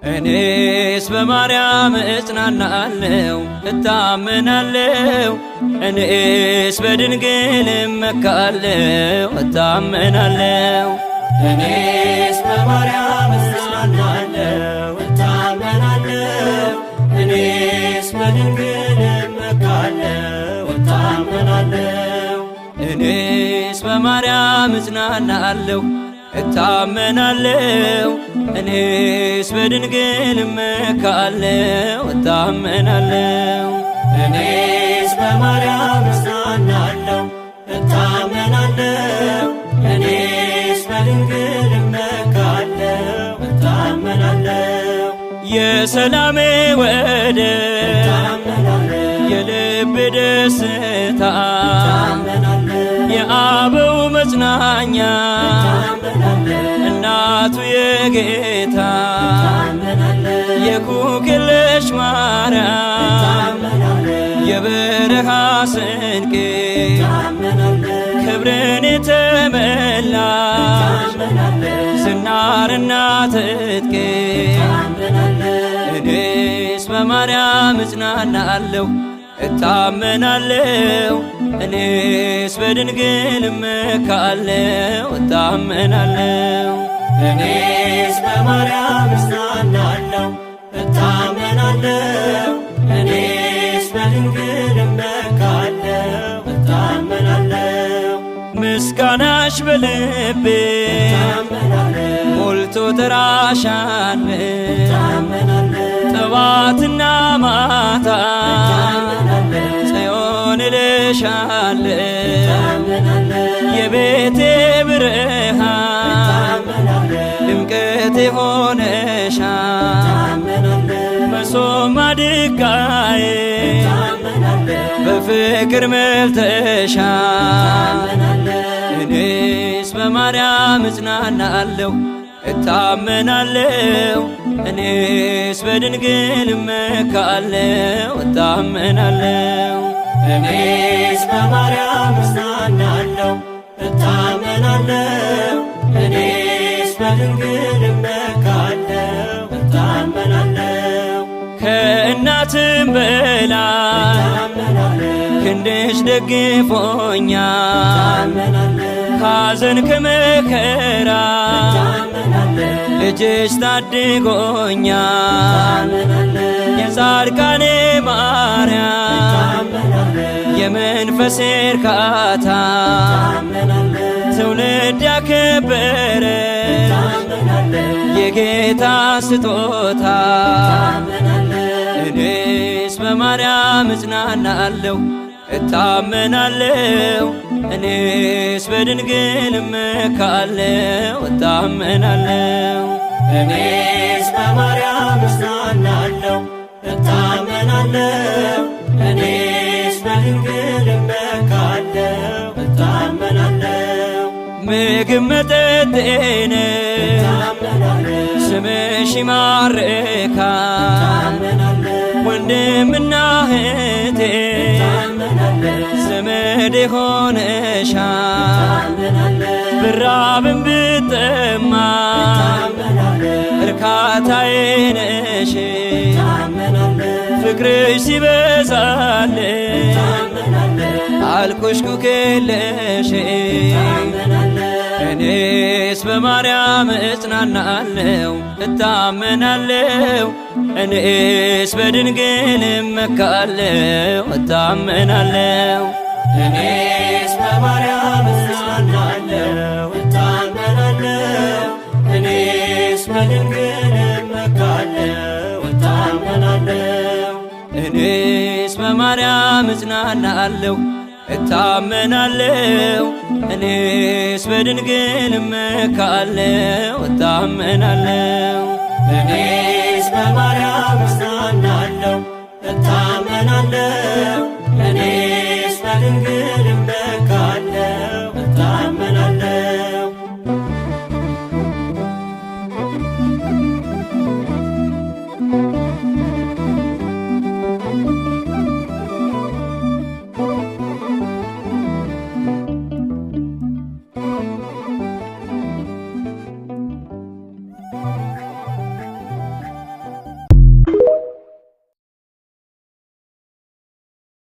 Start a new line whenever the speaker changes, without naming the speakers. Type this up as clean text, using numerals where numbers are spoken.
እኔስ በማርያም እጽናናለሁ እታመናለሁ። እኔስ በድንግል እመካለሁ እታመናለሁ።
እኔስ በማርያም እጽናናለሁ እታመናለሁ። እኔስ በድንግል እመካለሁ እታመናለሁ።
እኔስ በማርያም እጽናናለሁ እታመናለሁ። እኔስ በድንግል እመካለሁ እታመናለሁ።
እኔስ በማርያም እጽናናለሁ እታመናለሁ። እኔስ በድንግል እመካለሁ እታመናለሁ።
የሰላሜ ወደብ የልብ ደስታ የአበው መጽናኛ እናቱ የጌታ የኩክልሽ ማርያም የበረሃ ስንቄ ክብርን የተመላሽ ዝናርና ትጥቄ እኔስ በማርያም እጽናናለሁ እታመናለሁ። እኔስ በድንግል እመካለሁ እታመናለሁ።
እኔስ በማርያም እጽናናለሁ እታመናለሁ። እኔስ በድንግል እመካለሁ እታመናለሁ።
ምስጋናሽ በልቤ ሞልቶ ተራሻል ጠዋትና ማታ ጽዮን እልሻለሁ የቤቴ ብርሃን ድምቀቴ ሆነሻል መሶብ ማድጋዬ በፍቅር መልተሻል። እኔስ በማርያም እጽናናለሁ እታመናለሁ። እኔስ በድንግል እመካለሁ እታመናለሁ።
እኔስ በማርያም እጽናናለሁ እታመናለሁ። እኔስ በድንግል እመካለሁ እታመናለሁ።
ከእናትም በላይ ክንድሽ ደግፎኛል ካዘን ከመከራ ልጅሽ ታድጎኛል። የጻድቃኔ ማርያም የመንፈሴ እርካታ ትውልድ ያከበረሽ የጌታ ስጦታ እኔስ በማርያም እጽናናለሁ እታመናለሁ። እኔስ በድንግል እመካለሁ እታመናለሁ።
እኔስ በማርያም እጽናናለሁ እታመናለሁ። እኔስ በድንግል እመካለሁ እታመናለሁ።
ምግብ መጠጤን ስምሽ ይማርካል ወንድምና እህቴ ዘመድ ሆነሻል ብራብም ብጠማ እርካታዬ ነሽ ፍቅርሽ ሲበዛልኝ አልኩሽ ኩክለሽ እኔስ በማርያም እጽናናለሁ እታመናለሁ። እኔስ በድንግል እመካለሁ እታመናለሁ።
እኔስ በማርያም እጽናናለሁ እታመናለሁ። እኔስ በድንግል እመካለሁ እታመናለሁ።
እኔስ በማርያም እጽናናለሁ እታመናለሁ። እኔስ በድንግል እመካለሁ እታመናለሁ።